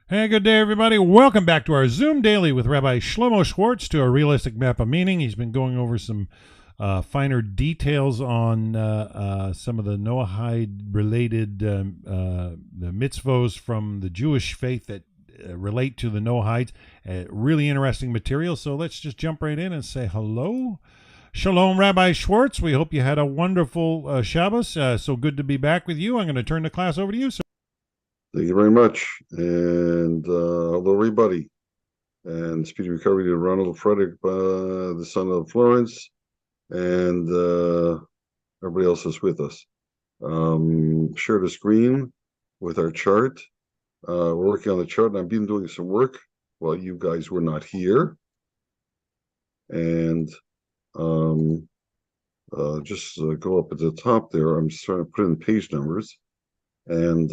Hey, good day, everybody. Welcome back to our Zoom Daily with Rabbi Shlomo Schwartz to a realistic map of meaning. He's been going over some finer details on some of the Noahide related the mitzvos from the Jewish faith that relate to the Noahides. Really interesting material. So let's just jump right in and say hello. Shalom, Rabbi Schwartz. We hope you had a wonderful Shabbos. So good to be back with you. I'm going to turn the class over to you, sir. Thank you very much. And hello, everybody. And speedy recovery to Ronald Frederick, the son of Florence, and everybody else is with us. Share the screen with our chart. We're working on the chart, and I've been doing some work while you guys were not here. And just go up at the top there. I'm just trying to put in page numbers. And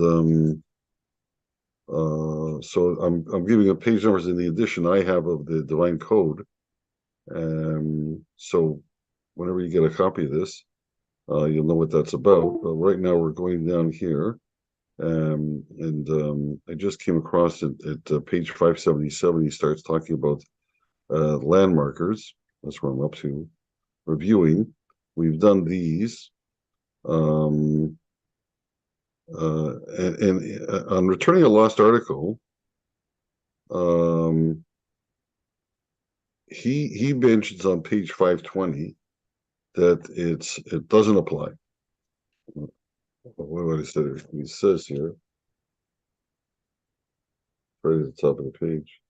so I'm giving a page numbers in the edition I have of the Divine Code. So whenever you get a copy of this, you'll know what that's about. But right now we're going down here, and I just came across it at page 577. He starts talking about landmarkers. That's where I'm up to. Reviewing. We've done these. And on returning a lost article, he mentions on page 520 that it doesn't apply. What I said, he says here, right at the top of the page.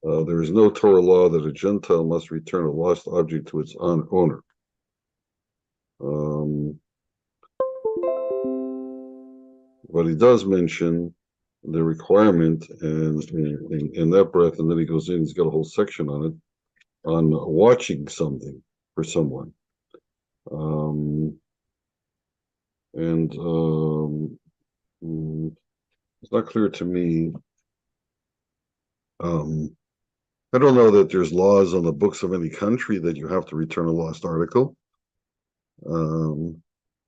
There is no Torah law that a Gentile must return a lost object to its owner. But he does mention the requirement and in that breath, and then he goes in, he's got a whole section on it, on watching something for someone. It's not clear to me. I don't know that there's laws on the books of any country that you have to return a lost article.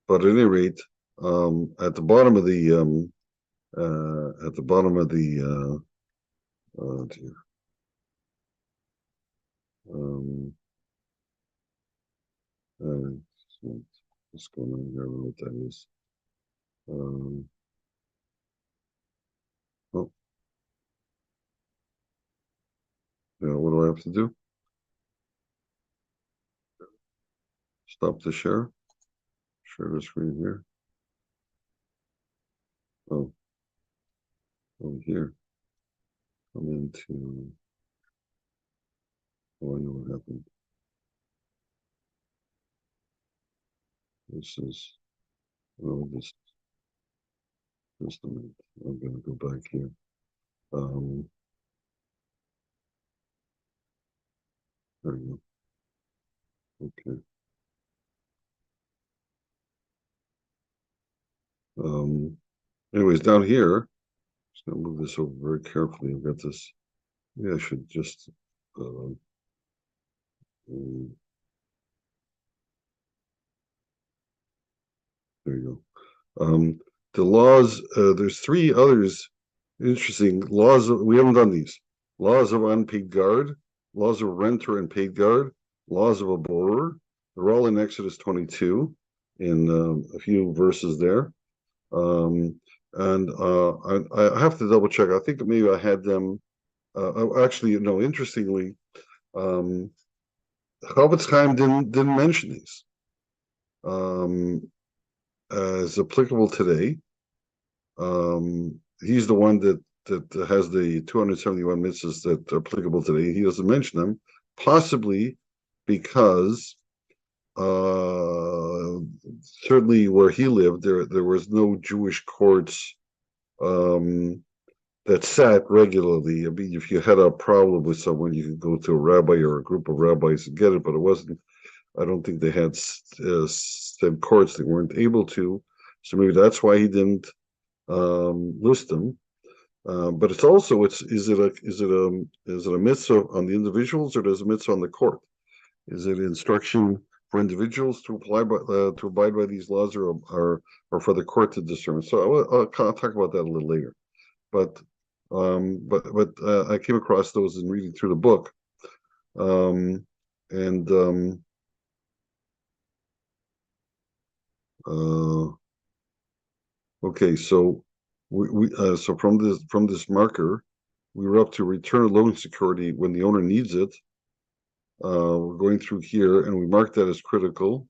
But at any rate, at the bottom of the oh dear. What's going on here? I don't know what that is. Oh. Yeah, what do I have to do? Stop the share. Share the screen here. Oh, over here. Come into. Oh, I know what happened. This is. Oh, this. Just a minute. I'm going to go back here. There we go. Okay. Anyways, down here, just gonna move this over very carefully. I've got this. Maybe I should just there you go. The laws, there's three others interesting laws. We haven't done these. Laws of unpaid guard, laws of renter and paid guard, laws of a borrower. They're all in Exodus 22 in a few verses there. And I have to double check. I think maybe I had them. Actually, no. Interestingly, Chofetz Chaim didn't mention these as applicable today. He's the one that has the 271 mitzvahs that are applicable today. He doesn't mention them, possibly because certainly where he lived, there was no Jewish courts that sat regularly. I mean, if you had a problem with someone, you could go to a rabbi or a group of rabbis and get it, but it wasn't. I don't think they had said courts. They weren't able to, so maybe that's why he didn't list them. But it's also is it a mitzvah on the individuals or is it a mitzvah on the court? Is it instruction for individuals to abide by these laws, or for the court to determine? So I'll talk about that a little later. But I came across those in reading through the book, and okay, so so from this marker, we were up to return loan security when the owner needs it. We're going through here, and we marked that as critical.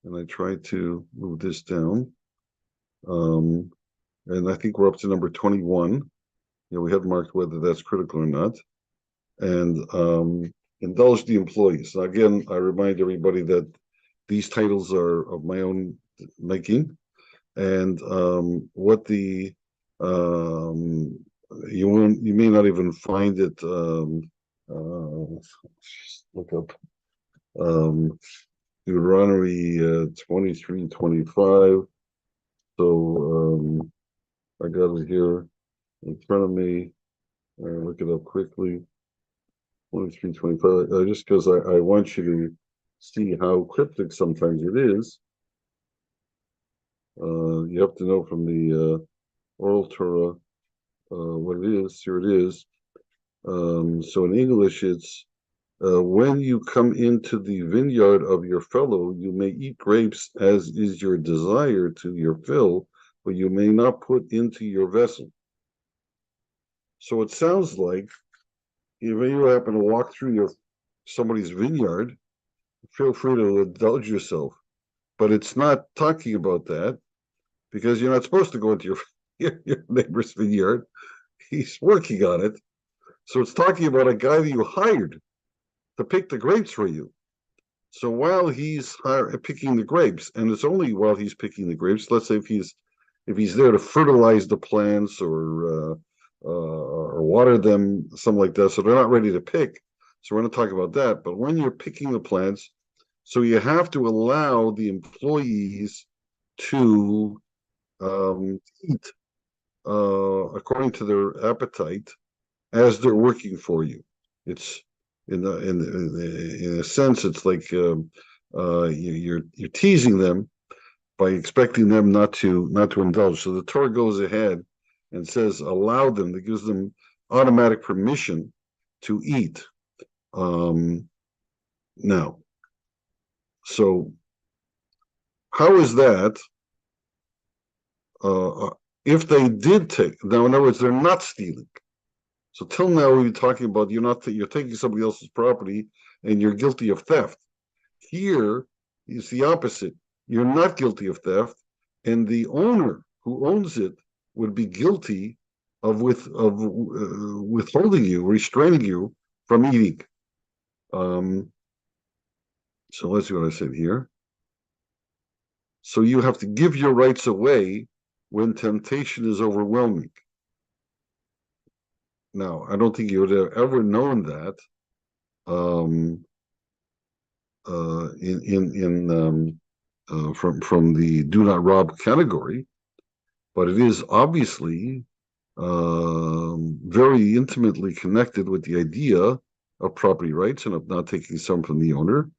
And I tried to move this down, and I think we're up to number 21. We have marked whether that's critical or not, and indulge the employees. Now, again, I remind everybody that these titles are of my own making, and what the you may not even find it. Look up Deuteronomy 23:25. So I got it here in front of me. Look it up quickly. 23:25. Just because I want you to see how cryptic sometimes it is. You have to know from the oral Torah what it is. Here it is. So in English, it's when you come into the vineyard of your fellow, you may eat grapes as is your desire to your fill, but you may not put into your vessel. So it sounds like if you happen to walk through somebody's vineyard, feel free to indulge yourself. But it's not talking about that, because you're not supposed to go into your neighbor's vineyard. He's working on it. So it's talking about a guy that you hired to pick the grapes for you. So while he's picking the grapes, and it's only while he's picking the grapes, let's say if he's there to fertilize the plants or water them, something like that, so they're not ready to pick. So we're going to talk about that. But when you're picking the plants, so you have to allow the employees to eat according to their appetite as they're working for you. It's in a sense, it's like you're teasing them by expecting them not to indulge. So the Torah goes ahead and says, allow them. That gives them automatic permission to eat. Now, so how is that? If they did take, now in other words, they're not stealing. So till now we've been talking about you're taking somebody else's property and you're guilty of theft. Here is the opposite. You're not guilty of theft, and the owner who owns it would be guilty of withholding you, restraining you from eating. So let's see what I said here. So you have to give your rights away when temptation is overwhelming. Now, I don't think you would have ever known that from the do not rob category, but it is obviously very intimately connected with the idea of property rights and of not taking some from the owner.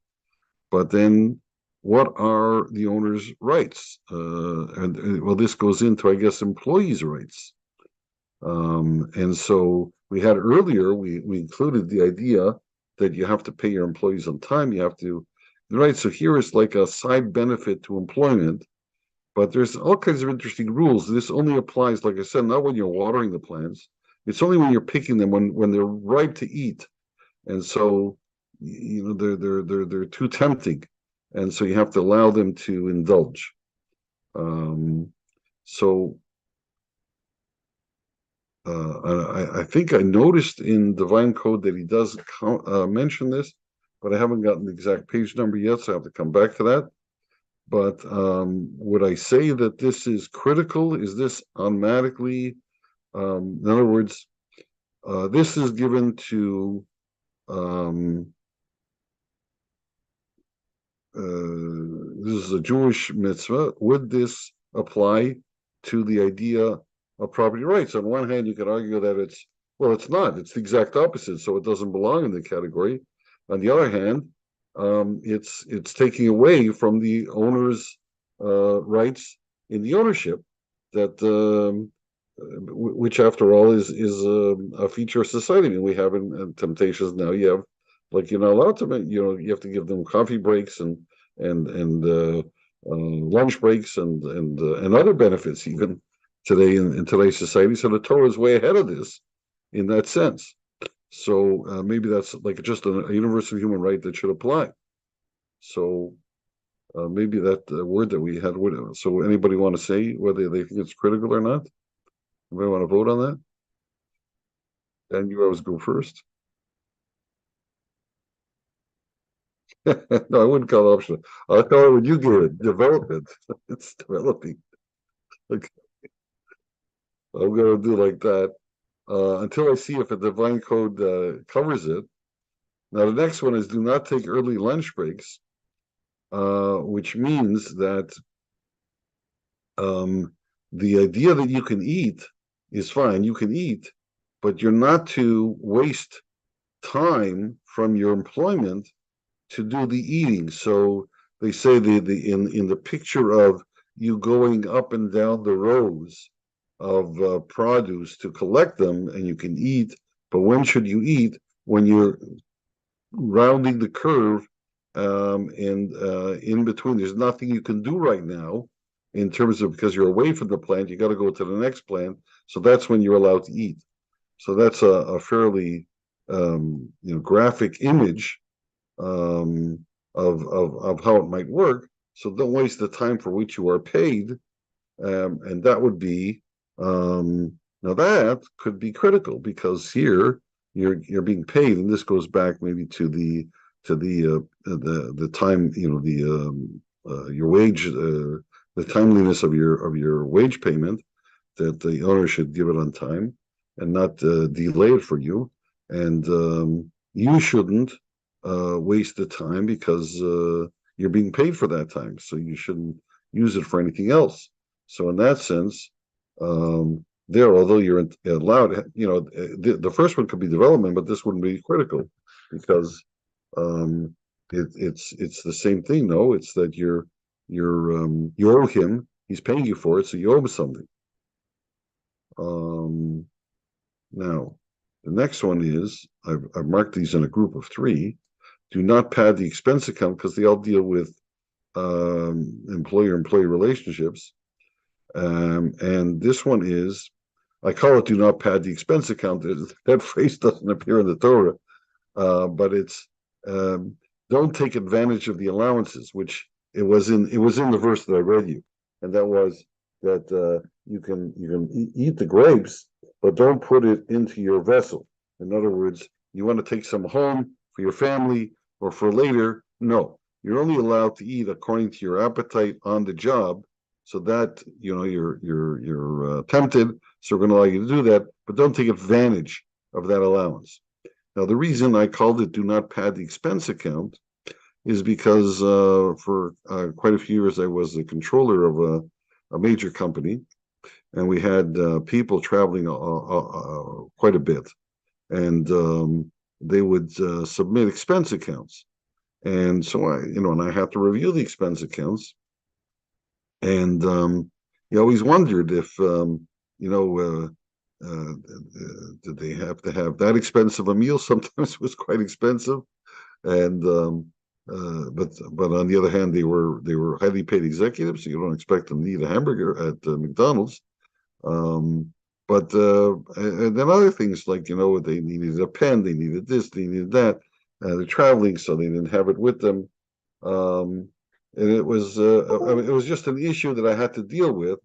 But then, what are the owner's rights? Well, this goes into, I guess, employees' rights. And so we had earlier, we included the idea that you have to pay your employees on time. You have to, right? So here is like a side benefit to employment, but there's all kinds of interesting rules. This only applies, like I said, not when you're watering the plants. It's only when you're picking them, when they're ripe to eat. And so, they're too tempting, and so you have to allow them to indulge. So. I think I noticed in Divine Code that he does mention this, but I haven't gotten the exact page number yet, so I have to come back to that. But would I say that this is critical? Is this automatically, in other words, this is given to, this is a Jewish mitzvah. Would this apply to the idea of property rights? On one hand, you could argue that it's not. It's the exact opposite, so it doesn't belong in the category. On the other hand, it's taking away from the owner's rights in the ownership that which after all is a feature of society. I mean, we have in Temptations now. You have like you're not allowed to make, you have to give them coffee breaks and lunch breaks and other benefits even today in today's society. So the Torah is way ahead of this in that sense. So maybe that's like just a universal human right that should apply. So maybe that word that we had. So anybody want to say whether they think it's critical or not? Anybody want to vote on that? And you always go first. No, I wouldn't call it optional. I'll call it when you give it development. It's developing. Okay, I'm going to do like that until I see if a divine code covers it. Now, the next one is do not take early lunch breaks, which means that the idea that you can eat is fine. You can eat, but you're not to waste time from your employment to do the eating. So they say in the picture of you going up and down the rows of produce to collect them, and you can eat. But when should you eat? When you're rounding the curve, and in between, there's nothing you can do right now in terms of because you're away from the plant. You got to go to the next plant. So that's when you're allowed to eat. So that's a fairly graphic image of how it might work. So don't waste the time for which you are paid, and that would be now that could be critical because here you're being paid, and this goes back maybe to the time your wage the timeliness of your wage payment that the owner should give it on time and not delay it for you, and you shouldn't waste the time because you're being paid for that time, so you shouldn't use it for anything else. So in that sense, although you're allowed, the first one could be development, but this wouldn't be critical because it's the same thing. No, it's that you owe him. He's paying you for it, so you owe him something. Now, the next one is I've marked these in a group of three. Do not pad the expense account because they all deal with employer-employee relationships. And this one is, I call it do not pad the expense account. That phrase doesn't appear in the Torah, but it's don't take advantage of the allowances, which it was in the verse that I read you, and that was that you can eat the grapes, but don't put it into your vessel. In other words, you want to take some home for your family or for later. No, you're only allowed to eat according to your appetite on the job. So that you're tempted, so we're going to allow you to do that, but don't take advantage of that allowance. Now, the reason I called it "do not pad the expense account" is because for quite a few years I was the controller of a major company, and we had people traveling quite a bit, and they would submit expense accounts, and so I had to review the expense accounts, and you always wondered if did they have to have that expensive a meal? Sometimes it was quite expensive, and but on the other hand, they were highly paid executives, so you don't expect them to eat a hamburger at McDonald's. And then other things like they needed a pen, they needed this, they needed that. They're traveling, so they didn't have it with them. And it was it was just an issue that I had to deal with.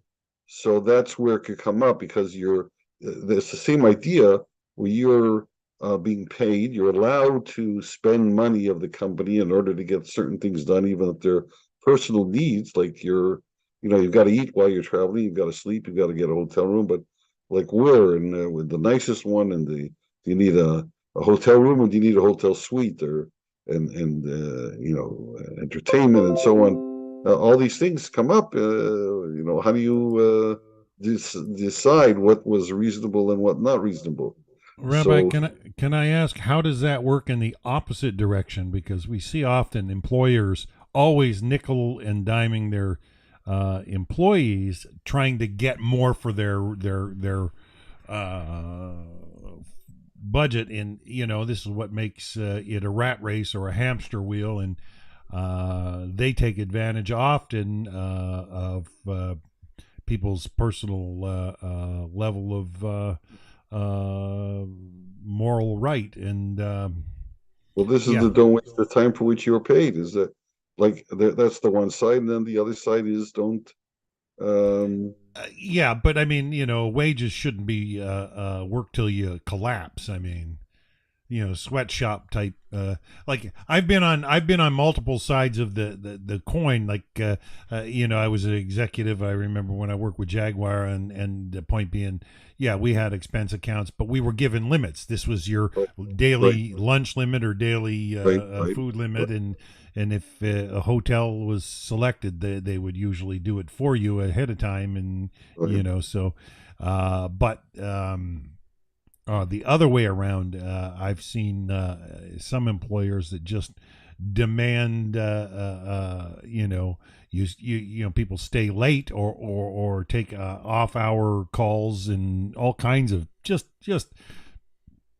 So that's where it could come up because there's the same idea where you're being paid. You're allowed to spend money of the company in order to get certain things done, even if they're personal needs, like you've got to eat while you're traveling, you've got to sleep, you've got to get a hotel room. But like we're in with the nicest one, and do you need a hotel room or do you need a hotel suite or and entertainment and so on? All these things come up. How do you decide what was reasonable and what not reasonable? Rabbi, So can I ask how does that work in the opposite direction? Because we see often employers always nickel and diming their employees, trying to get more for their uh, budget. And this is what makes it a rat race or a hamster wheel, and they take advantage often of people's personal level of uh, moral right. And well, this is yeah, the don't waste the time for which you're paid. Is that like that's the one side, and then the other side is don't. Um, yeah, but I mean, wages shouldn't be work till you collapse. I mean, sweatshop type. Like I've been on multiple sides of the coin. Like I was an executive. I remember when I worked with Jaguar, and the point being, yeah, we had expense accounts, but we were given limits. This was your right, right, daily lunch limit or daily right, right, food right, limit. And if a hotel was selected, they would usually do it for you ahead of time. And right. so but the other way around, I've seen some employers that just demand, people stay late or take off hour calls and all kinds of just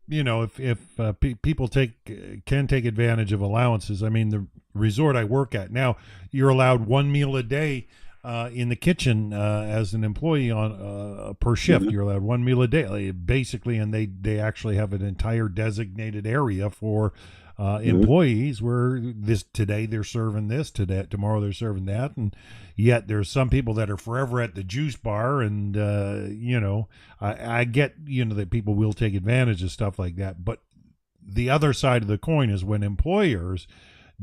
if people can take advantage of allowances. I mean, the resort I work at now, you're allowed one meal a day in the kitchen as an employee on per shift. Mhm, You're allowed one meal a day, basically, and they actually have an entire designated area for mhm. employees where this today they're serving this, today tomorrow they're serving that. And yet there's some people that are forever at the juice bar. And I get that people will take advantage of stuff like that, but the other side of the coin is when employers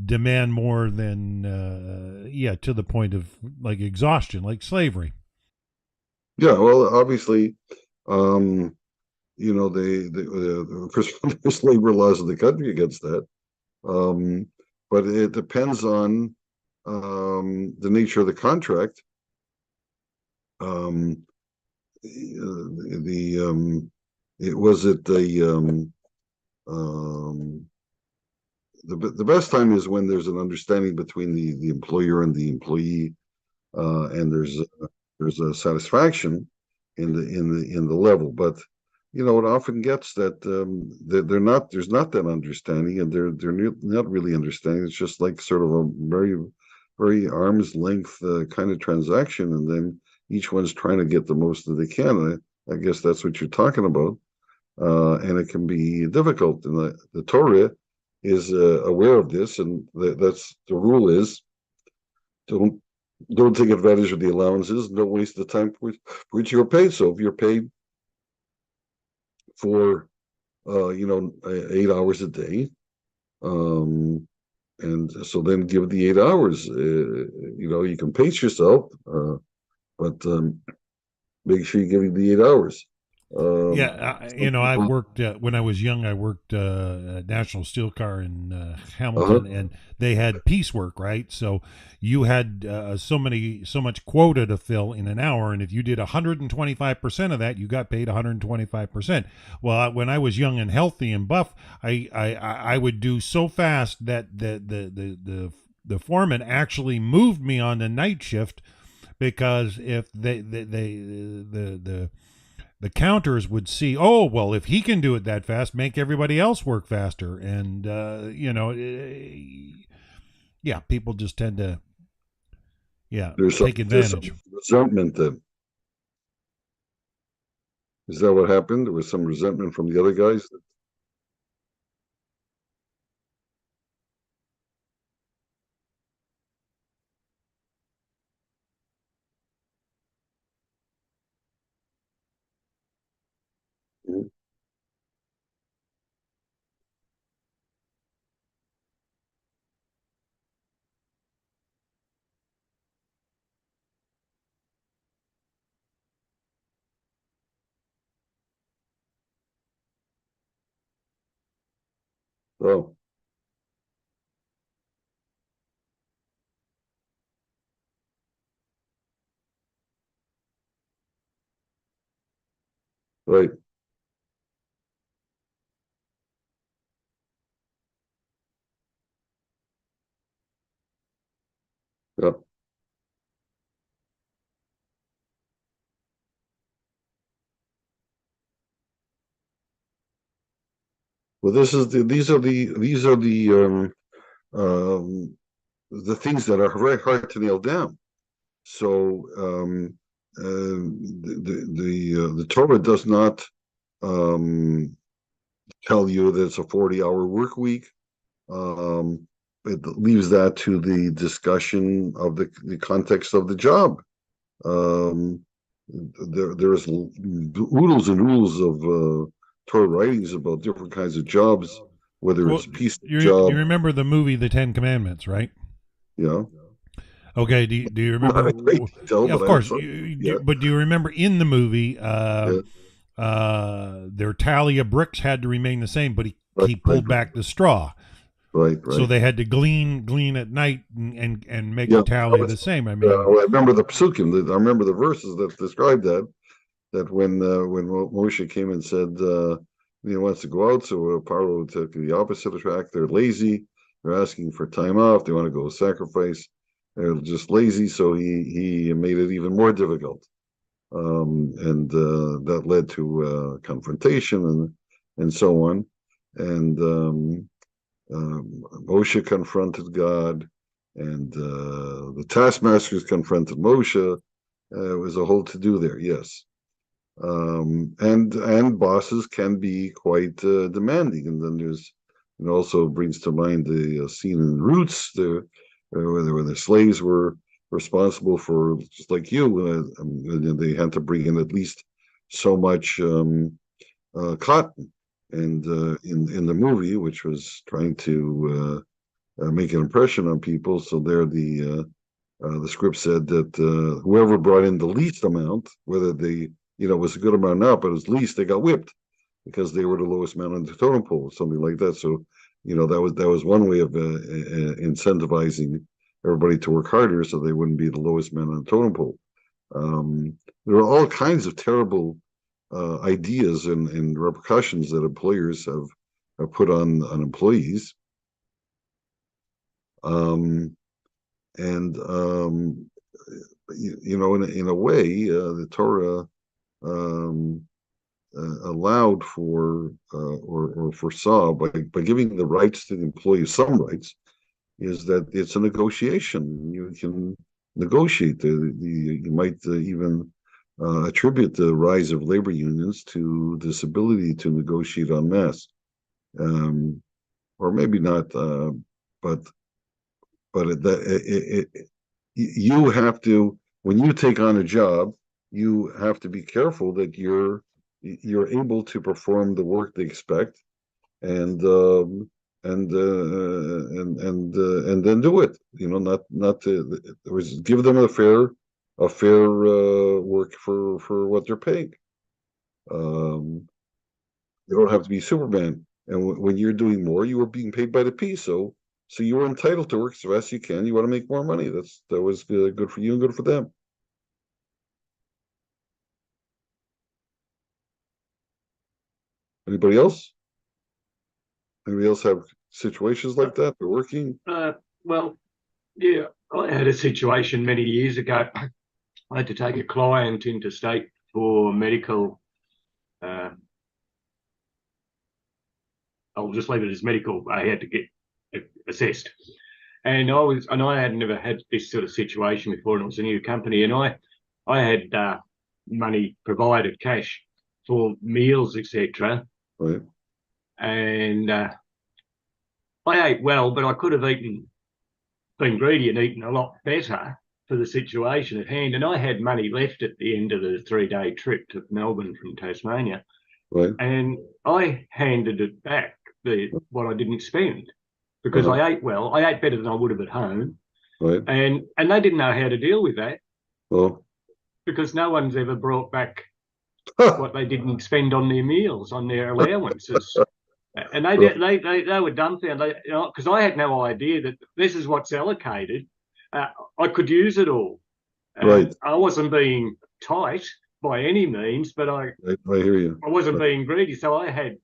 demand more than to the point of like exhaustion, like slavery. Yeah, well, obviously, um, of course, there's labor laws in the country against that. Um, but it depends on the nature of the contract. Um, the it was it um, the best time is when there's an understanding between the employer and the employee, and there's a satisfaction in the level. But it often gets that they're not there's not that understanding, and they're not really understanding. It's just like sort of a very arm's length kind of transaction, and then each one's trying to get the most that they can. I guess that's what you're talking about, and it can be difficult. And the Torah is aware of this, and that's the rule is don't don't take advantage of the allowances. Don't waste the time for which you're paid. So if you're paid for 8 hours a day, um, and so then give the 8 hours. You can pace yourself, but make sure you give the 8 hours. Um, Yeah, some I people, worked when I was young. I worked at National Steel Car in uh-huh, Hamilton, and they had piecework, right? So you had so much quota to fill in an hour, and if you did 125% of that, you got paid 125%. Well, when I was young and healthy and buff, I would do so fast that the foreman actually moved me on the night shift, because if the counters would see, oh, well, if he can do it that fast, make everybody else work faster. And yeah, people just tend to, yeah, take there's some advantage. resentment. Then is that what happened? There was some resentment from the other guys. Mhm. Oh, right. Yeah. Well, um, the things that are very hard to nail down. So the Torah does not um, tell you that it's a 40-hour work week. It leaves that to the discussion of the context of the job. Um, there's oodles and oodles of Torah writings about different kinds of jobs, whether Well, it's a piece of you job, remember the movie The Ten Commandments, right? you know, Okay. Do you not remember? a great detail, Yeah, but of I have course. some. Yeah, But do you remember in the movie, yeah, their tally of bricks had to remain the same, but right, he right, pulled back the straw, so right. they had to glean at night and make Yeah, the tally the same. I mean, I remember the psukim. I remember the verses that describe that. That when Moshe came and said he wants to go out, so Paro took the opposite track. They're lazy. They're asking for time off. They want to go sacrifice. They're just lazy, so he made it even more difficult, and that led to confrontation and so on. And Moshe confronted God, and the taskmasters confronted Moshe. It was a whole to do there. Yes. And bosses can be quite demanding. And then it also brings to mind the scene in Roots, where the slaves were responsible for, just like you, they had to bring in at least so much cotton. And in the movie, which was trying to make an impression on people, so there the script said that whoever brought in the least amount, whether it was a good amount or not, but at least they got whipped because they were the lowest man on the totem pole, something like that. So, that was one way of incentivizing everybody to work harder, so they wouldn't be the lowest man on the totem pole. There are all kinds of terrible ideas and repercussions that employers have put on employees. Um, and in a way, the Torah um, allowed for or foresaw by giving the rights to the employee, some rights, is that it's a negotiation. You can negotiate. You might even attribute the rise of labor unions to this ability to negotiate en masse, um, or maybe not, but you have to, when you take on a job, you have to be careful that you're able to perform the work they expect, and and then do it. Not to give them a fair work for what they're paying. Um, you don't have to be Superman. And when you're doing more, you are being paid by the piece. So you are entitled to work as fast as you can. You want to make more money. That was good for you and good for them. Anybody else? Anybody else have situations like that? They're working. Well, yeah, I had a situation many years ago. I had to take a client interstate for medical. I'll just leave it as medical. I had to get assessed, and I had never had this sort of situation before, and it was a new company, and I had money provided, cash for meals, etc. Right. And I ate well, but I could have been greedy and eaten a lot better for the situation at hand. And I had money left at the end of the 3-day trip to Melbourne from Tasmania. Right. And I handed it back, what I didn't spend, because Uh-huh. I ate well. I ate better than I would have at home. Right. And they didn't know how to deal with that, Well, because no one's ever brought back what they didn't spend on their meals, on their allowances. And they were dumbfounded, because I had no idea that this is what's allocated. I could use it all. right. I wasn't being tight by any means, but I hear you. wasn't being greedy. So I had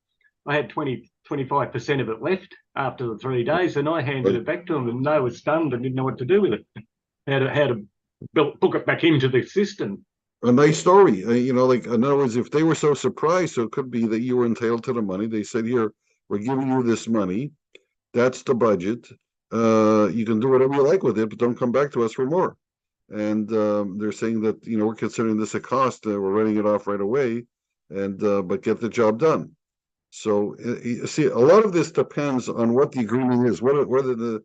25% of it left after the 3 days, and I handed Right. it back to them, and they were stunned and didn't know what to do with it. how to book it back into the system. A nice story, like in other words, if they were so surprised, so it could be that you were entitled to the money. They said, "Here, we're giving you this money. That's the budget. You can do whatever you like with it, but don't come back to us for more." And they're saying that we're considering this a cost. We're writing it off right away, and but get the job done. So you see, a lot of this depends on what the agreement is, whether the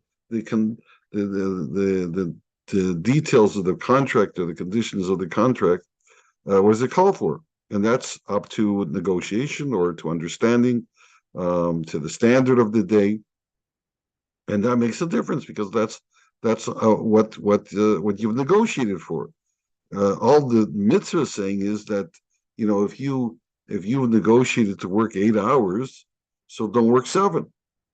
details of the contract or the conditions of the contract was it called for, and that's up to negotiation or to understanding, to the standard of the day, and that makes a difference because that's what you've negotiated for. All the mitzvah is saying is that if you negotiated to work 8 hours, so don't work 7.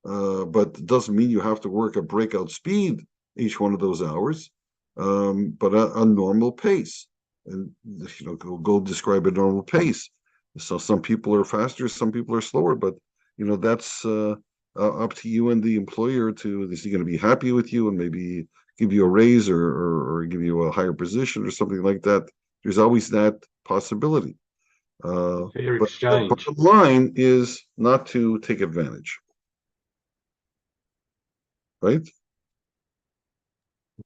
But it doesn't mean you have to work at breakout speed each one of those hours, but a normal pace. And go describe a normal pace. So some people are faster, some people are slower, but that's up to you and the employer to is he going to be happy with you and maybe give you a raise or give you a higher position or something like that. There's always that possibility. Fair But the exchange. bottom line is not to take advantage, right?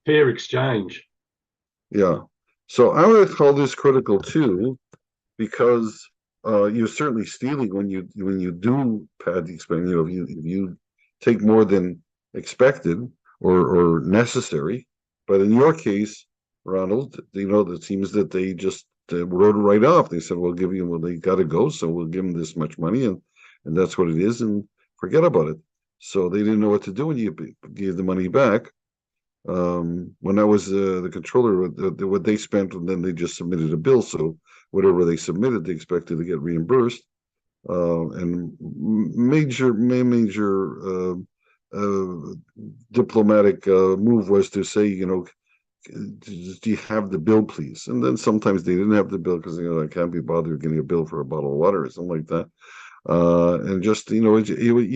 Fair exchange. Yeah. So I would call this critical too, because you're certainly stealing when you do pad the expense. If you take more than expected or necessary. But in your case, Ronald, it seems that they just wrote it right off. They said, "We'll give you." Well, they got to go, so we'll give them this much money, and that's what it is, and forget about it. So they didn't know what to do when you gave the money back. When I was the controller, what they spent, and then they just submitted a bill. So whatever they submitted, they expected to get reimbursed. And major diplomatic move was to say, do you have the bill, please? And then sometimes they didn't have the bill because I can't be bothered getting a bill for a bottle of water or something like that. And just your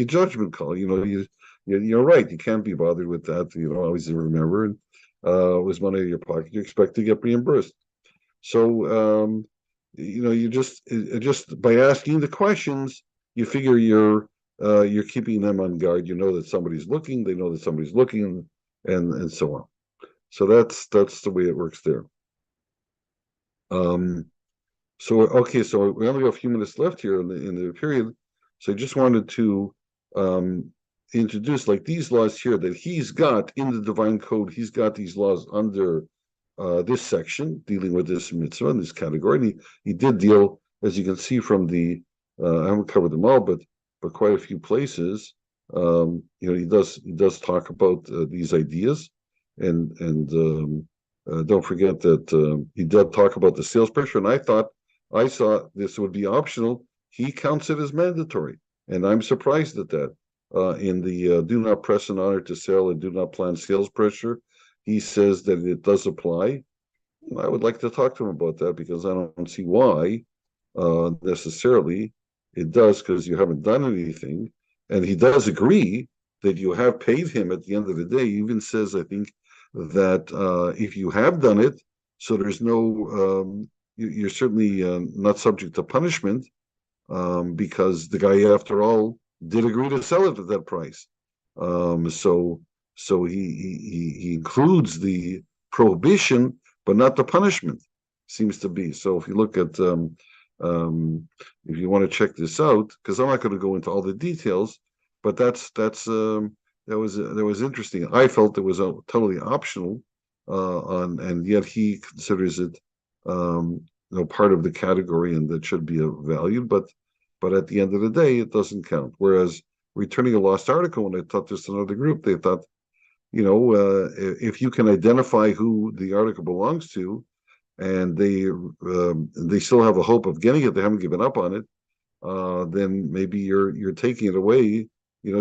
judgment call. You're right. You can't be bothered with that. Always remember, it was money in your pocket. You expect to get reimbursed. So, you just by asking the questions, you figure you're keeping them on guard. You know that somebody's looking. They know that somebody's looking, and so on. So that's the way it works there. So okay, so we only have a few minutes left here in the period. So I just wanted to introduce like these laws here that he's got in the divine code. He's got these laws under this section dealing with this mitzvah in this category. And he did deal, as you can see from the I haven't covered them all, but quite a few places. He does talk about these ideas, and don't forget that he did talk about the sales pressure. And I saw this would be optional. He counts it as mandatory, and I'm surprised at that. In the do not press an honor to sell and do not plan sales pressure, he says that it does apply. I would like to talk to him about that because I don't see why necessarily it does, because you haven't done anything. And he does agree that you have paid him at the end of the day. He even says, I think, that if you have done it, so there's no, you're certainly not subject to punishment because the guy, after all, did agree to sell it at that price. So he includes the prohibition, but not the punishment, seems to be. So if you look at, if you want to check this out, because I'm not going to go into all the details, but that was interesting. I felt it was totally optional, and yet he considers it part of the category and that should be valued, but at the end of the day, it doesn't count. Whereas returning a lost article, when I taught this to another group, they thought, if you can identify who the article belongs to, and they still have a hope of getting it, they haven't given up on it, then maybe you're taking it away.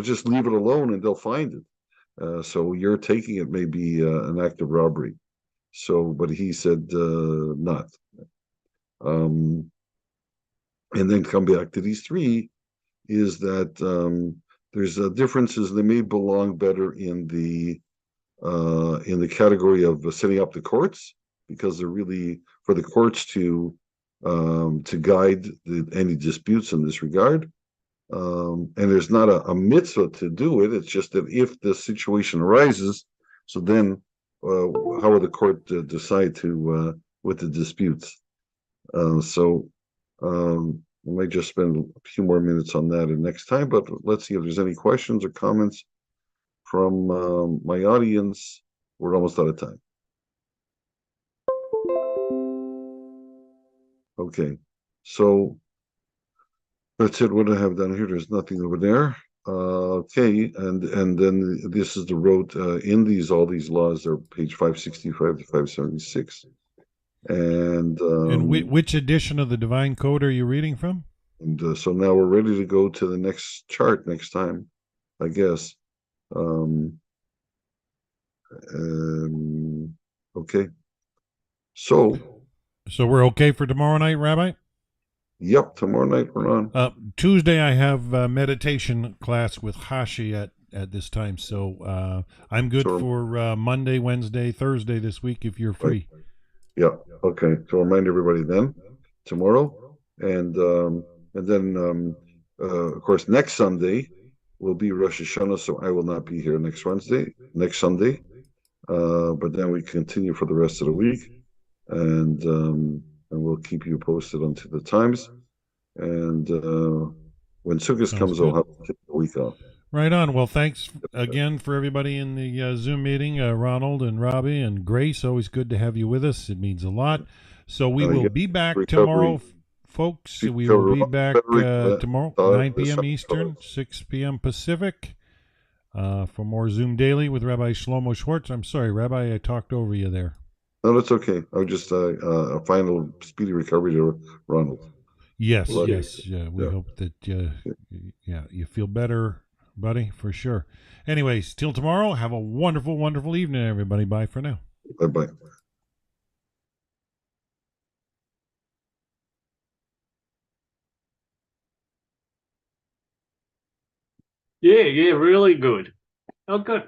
Just leave it alone and they'll find it. So you're taking it may be an act of robbery. So, but he said not. And then come back to these three, is that there's differences. They may belong better in the in the category of setting up the courts, because they're really for the courts to guide any disputes in this regard. And there's not a mitzvah to do it. It's just that if the situation arises, so then how will the court decide to with the disputes? So we might just spend a few more minutes on that next time. But let's see if there's any questions or comments from my audience. We're almost out of time. Okay, so that's it. What do I have down here? There's nothing over there. Okay, and then this is the road in all these laws are page 565 to 576. And which edition of the Divine Code are you reading from? And so now we're ready to go to the next chart next time, I guess. Okay. So we're okay for tomorrow night, Rabbi? Yep, tomorrow night we're on. Tuesday I have meditation class with Hashi at this time, so I'm good for Monday, Wednesday, Thursday this week if you're free. Right. Yeah. Okay. So remind everybody then tomorrow, and then of course next Sunday will be Rosh Hashanah, so I will not be here next Sunday. But then we continue for the rest of the week, and we'll keep you posted onto the times. And when Sukkot comes, I'll have to take a week off. Right on. Well, thanks again for everybody in the Zoom meeting, Ronald and Rabbi and Grace. Always good to have you with us. It means a lot. So we will be back tomorrow, folks. We will be back tomorrow, 9 p.m. Eastern, 6 p.m. Pacific, for more Zoom Daily with Rabbi Shlomo Schwartz. I'm sorry, Rabbi, I talked over you there. No, that's okay. I was just a final speedy recovery to Ronald. Yes. We hope that you feel better, buddy, for sure. Anyways, till tomorrow, have a wonderful, wonderful evening, everybody. Bye for now. Bye-bye. Yeah, really good. Oh, good.